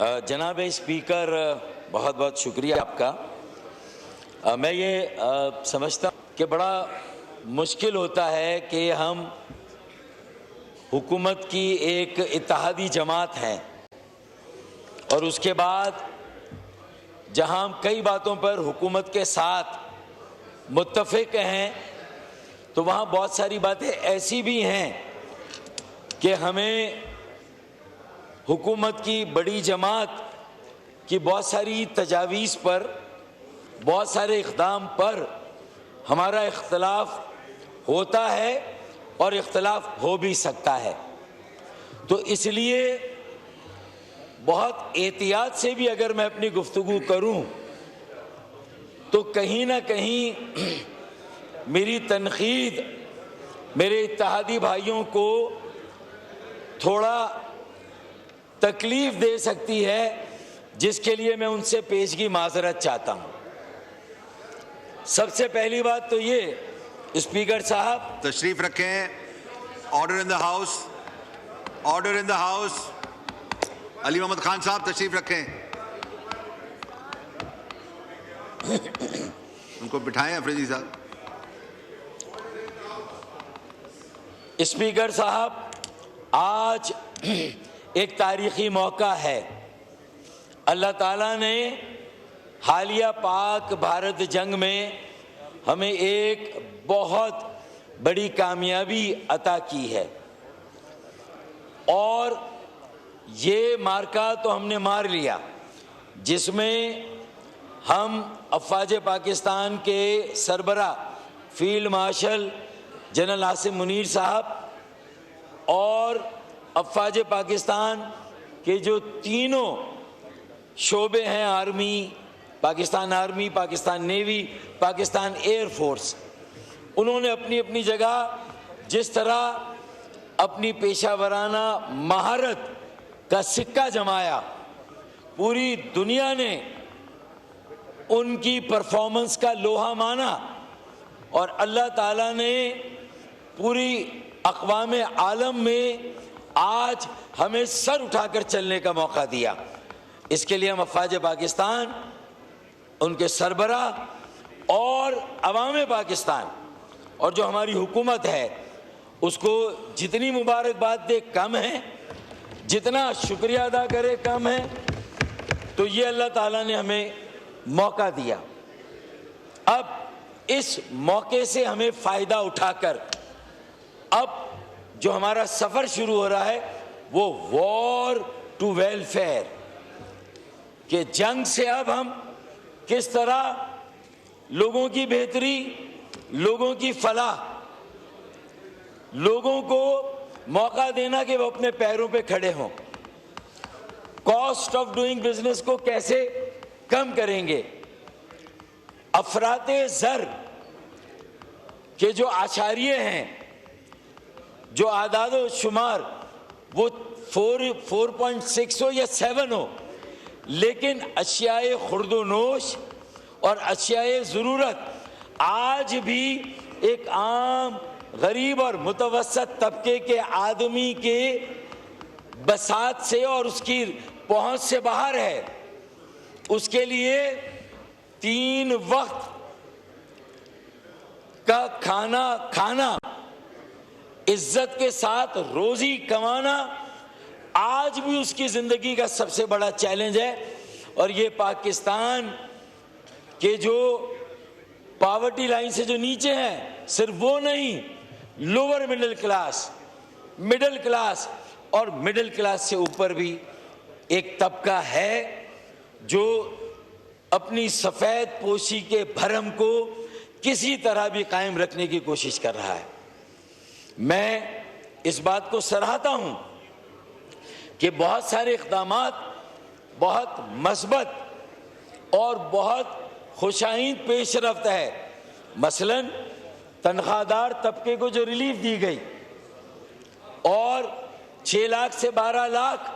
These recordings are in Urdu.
جناب اسپیکر بہت بہت شکریہ آپ کا. میں یہ سمجھتا ہوں کہ بڑا مشکل ہوتا ہے کہ ہم حکومت کی ایک اتحادی جماعت ہیں اور اس کے بعد جہاں ہم کئی باتوں پر حکومت کے ساتھ متفق ہیں تو وہاں بہت ساری باتیں ایسی بھی ہیں کہ ہمیں حکومت کی بڑی جماعت کی بہت ساری تجاویز پر، بہت سارے اقدام پر ہمارا اختلاف ہوتا ہے اور اختلاف ہو بھی سکتا ہے. تو اس لیے بہت احتیاط سے بھی اگر میں اپنی گفتگو کروں تو کہیں نہ کہیں میری تنقید میرے اتحادی بھائیوں کو تھوڑا تکلیف دے سکتی ہے، جس کے لیے میں ان سے پیشگی معذرت چاہتا ہوں. سب سے پہلی بات تو یہ، اسپیکر صاحب تشریف رکھیں. Order in the house, order in the house. Ali Muhammad Khan صاحب تشریف رکھیں. ان کو بٹھائیں افریدی صاحب. اسپیکر صاحب، آج ایک تاریخی موقع ہے. اللہ تعالیٰ نے حالیہ پاک بھارت جنگ میں ہمیں ایک بہت بڑی کامیابی عطا کی ہے اور یہ مارکا تو ہم نے مار لیا، جس میں ہم افواج پاکستان کے سربراہ field marshal general Asim Munir صاحب اور افواج پاکستان کے جو تینوں شعبے ہیں، army, Pakistan navy, Pakistan air force, انہوں نے اپنی اپنی جگہ جس طرح اپنی پیشہ ورانہ مہارت کا سکہ جمایا، پوری دنیا نے ان کی پرفارمنس کا لوہا مانا اور اللہ تعالیٰ نے پوری اقوام عالم میں آج ہمیں سر اٹھا کر چلنے کا موقع دیا. اس کے لیے ہم افواج پاکستان، ان کے سربراہ اور عوام پاکستان اور جو ہماری حکومت ہے اس کو جتنی مبارکباد دے کم ہے، جتنا شکریہ ادا کرے کم ہے. تو یہ اللہ تعالیٰ نے ہمیں موقع دیا. اب اس موقع سے ہمیں فائدہ اٹھا کر اب جو ہمارا سفر شروع ہو رہا ہے وہ وار ٹو ویلفیئر، کہ جنگ سے اب ہم کس طرح لوگوں کی بہتری، لوگوں کی فلاح، لوگوں کو موقع دینا کہ وہ اپنے پیروں پہ کھڑے ہوں، کاسٹ آف ڈوئنگ بزنس کو کیسے کم کریں گے، افراط زر کے جو اعشاریے ہیں، جو اعداد و شمار وہ 4.6 ہو یا 7 ہو، لیکن اشیاء خرد و نوش اور اشیاء ضرورت آج بھی ایک عام غریب اور متوسط طبقے کے آدمی کے بساط سے اور اس کی پہنچ سے باہر ہے. اس کے لیے 3 وقت کا کھانا، عزت کے ساتھ روزی کمانا آج بھی اس کی زندگی کا سب سے بڑا چیلنج ہے. اور یہ پاکستان کے جو پاورٹی لائن سے جو نیچے ہیں، صرف وہ نہیں، lower middle class, middle class اور مڈل کلاس سے اوپر بھی ایک طبقہ ہے جو اپنی سفید پوشی کے بھرم کو کسی طرح بھی قائم رکھنے کی کوشش کر رہا ہے. میں اس بات کو سراہتا ہوں کہ بہت سارے اقدامات بہت مثبت اور بہت خوشائند پیش رفت ہے. مثلا تنخواہ دار طبقے کو جو ریلیف دی گئی اور 6 لاکھ سے 12 لاکھ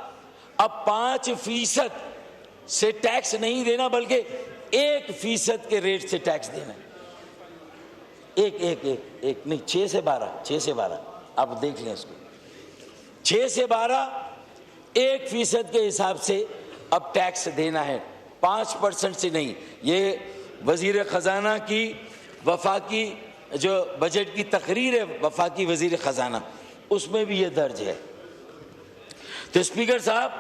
اب 5% سے ٹیکس نہیں دینا بلکہ 1% کے ریٹ سے ٹیکس دینا. ایک نہیں، 6 سے 12 آپ دیکھ لیں اس کو. 6 سے 12 1% کے حساب سے اب ٹیکس دینا ہے 5% سے نہیں. یہ وزیر خزانہ کی وفاقی جو بجٹ کی تقریر ہے وفاقی وزیر خزانہ اس میں بھی یہ درج ہے. تو اسپیکر صاحب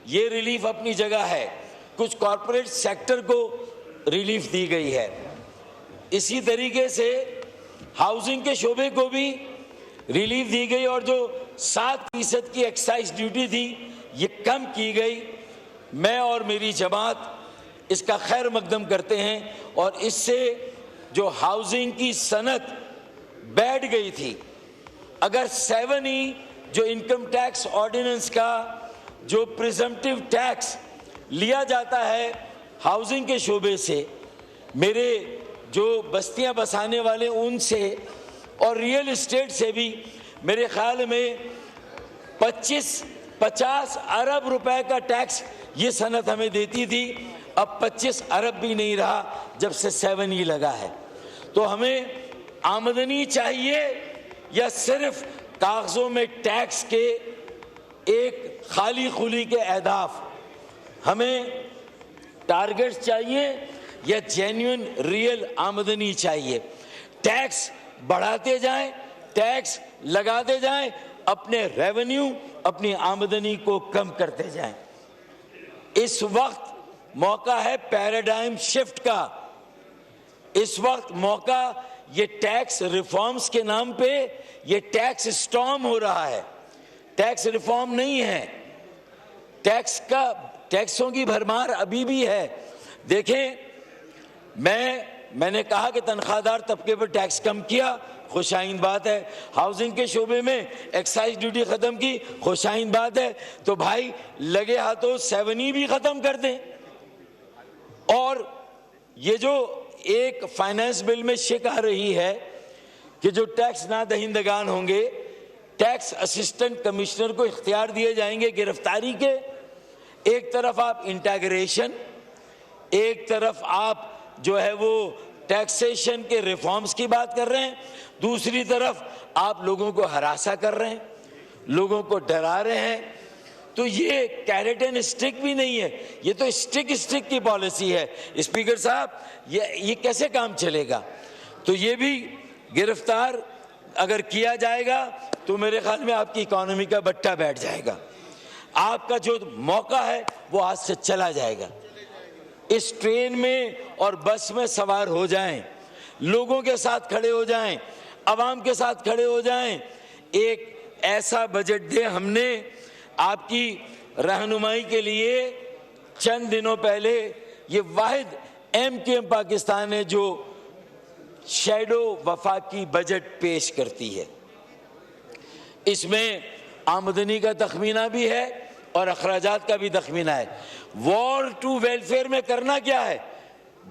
یہ ریلیف اپنی جگہ ہے. کچھ کارپوریٹ سیکٹر کو ریلیف دی گئی ہے. اسی طریقے سے ہاؤسنگ کے شعبے کو بھی ریلیف دی گئی اور جو 7% کی ایکسائز ڈیوٹی تھی یہ کم کی گئی. میں اور میری جماعت اس کا خیر مقدم کرتے ہیں اور اس سے جو ہاؤسنگ کی صنعت بیٹھ گئی تھی, اگر 7E جو انکم ٹیکس آرڈیننس کا جو پریزمپٹیو ٹیکس لیا جاتا ہے ہاؤسنگ کے شعبے سے, میرے جو بستیاں بسانے والے ان سے اور ریئل اسٹیٹ سے بھی میرے خیال میں 50 ارب روپے کا ٹیکس یہ صنعت ہمیں دیتی تھی. اب 25 ارب بھی نہیں رہا جب سے 7E لگا ہے. تو ہمیں آمدنی چاہیے یا صرف کاغذوں میں ٹیکس کے ایک خالی خلی کے اہداف؟ ہمیں ٹارگیٹس چاہیے یا جینیون ریئل آمدنی چاہیے؟ ٹیکس بڑھاتے جائیں, ٹیکس لگاتے جائیں, اپنے ریونیو اپنی آمدنی کو کم کرتے جائیں. اس وقت موقع ہے پیراڈائم شفٹ کا. اس وقت موقع یہ ٹیکس ریفارمز کے نام پہ یہ ٹیکس اسٹارم ہو رہا ہے. ٹیکس ریفارم نہیں ہے, ٹیکسوں کی بھرمار ابھی بھی ہے. دیکھیں, میں نے کہا کہ تنخواہ دار طبقے پر ٹیکس کم کیا, خوش آئند بات ہے. ہاؤسنگ کے شعبے میں ایکسائز ڈیوٹی ختم کی, خوش آئند بات ہے. تو بھائی لگے ہاتھوں 7E بھی ختم کر دیں. اور یہ جو ایک فائنانس بل میں شک آ رہی ہے کہ جو ٹیکس نہ دہندگان ہوں گے, ٹیکس اسسٹنٹ کمشنر کو اختیار دیے جائیں گے گرفتاری کے. ایک طرف آپ انٹیگریشن, ایک طرف آپ جو ہے وہ ٹیکسیشن کے ریفارمز کی بات کر رہے ہیں, دوسری طرف آپ لوگوں کو ہراساں کر رہے ہیں, لوگوں کو ڈرا رہے ہیں. تو یہ کیرٹ اینڈ اسٹک بھی نہیں ہے, یہ تو اسٹک کی پالیسی ہے. اسپیکر صاحب یہ کیسے کام چلے گا؟ تو یہ بھی گرفتار اگر کیا جائے گا تو میرے خیال میں آپ کی اکانومی کا بٹا بیٹھ جائے گا. آپ کا جو موقع ہے وہ ہاتھ سے چلا جائے گا. اس ٹرین میں اور بس میں سوار ہو جائیں, لوگوں کے ساتھ کھڑے ہو جائیں, عوام کے ساتھ کھڑے ہو جائیں. ایک ایسا بجٹ دے. ہم نے آپ کی رہنمائی کے لیے چند دنوں پہلے یہ واحد MQM پاکستان ہے جو شیڈو وفاقی بجٹ پیش کرتی ہے. اس میں آمدنی کا تخمینہ بھی ہے اور اخراجات کا بھی تخمینہ ہے. وار ٹو ویلفیئر میں کرنا کیا ہے؟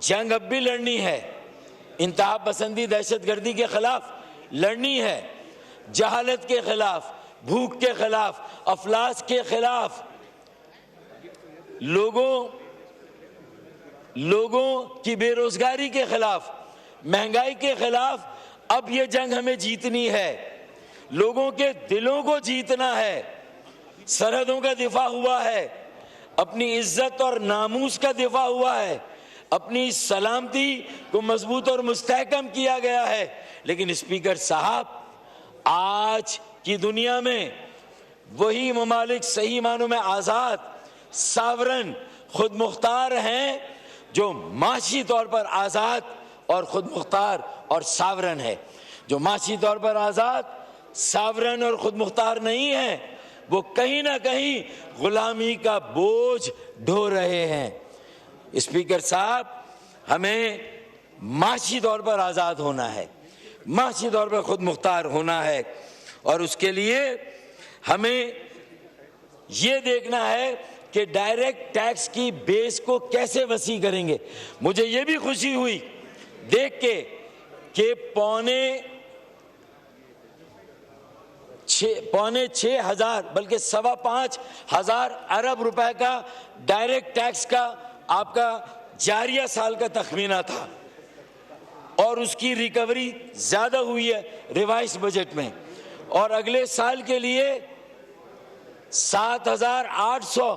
جنگ اب بھی لڑنی ہے, انتہا پسندی دہشت گردی کے خلاف لڑنی ہے, جہالت کے خلاف, بھوک کے خلاف, افلاس کے خلاف, لوگوں کی بے روزگاری کے خلاف, مہنگائی کے خلاف. اب یہ جنگ ہمیں جیتنی ہے, لوگوں کے دلوں کو جیتنا ہے. سرحدوں کا دفاع ہوا ہے, اپنی عزت اور ناموس کا دفاع ہوا ہے, اپنی سلامتی کو مضبوط اور مستحکم کیا گیا ہے. لیکن اسپیکر صاحب, آج کی دنیا میں وہی ممالک صحیح معنوں میں آزاد, ساورن, خود مختار ہیں جو معاشی طور پر آزاد اور خود مختار اور ساورن ہے. جو معاشی طور پر آزاد, ساورن اور خود مختار نہیں ہیں, وہ کہیں نہ کہیں غلامی کا بوجھ ڈھو رہے ہیں. اسپیکر صاحب, ہمیں معاشی طور پر آزاد ہونا ہے, معاشی طور پر خود مختار ہونا ہے, اور اس کے لیے ہمیں یہ دیکھنا ہے کہ ڈائریکٹ ٹیکس کی بیس کو کیسے وسیع کریں گے. مجھے یہ بھی خوشی ہوئی دیکھ کے کہ پونے 6,000 بلکہ 5,500 ارب روپے کا ڈائریکٹ ٹیکس کا آپ کا جاریہ سال کا تخمینہ تھا, اور اس کی ریکوری زیادہ ہوئی ہے ریوائز بجٹ میں, اور اگلے سال کے لیے 7,800,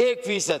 1%,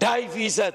2.5%,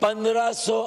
1500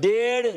1.5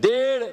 1.5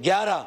11,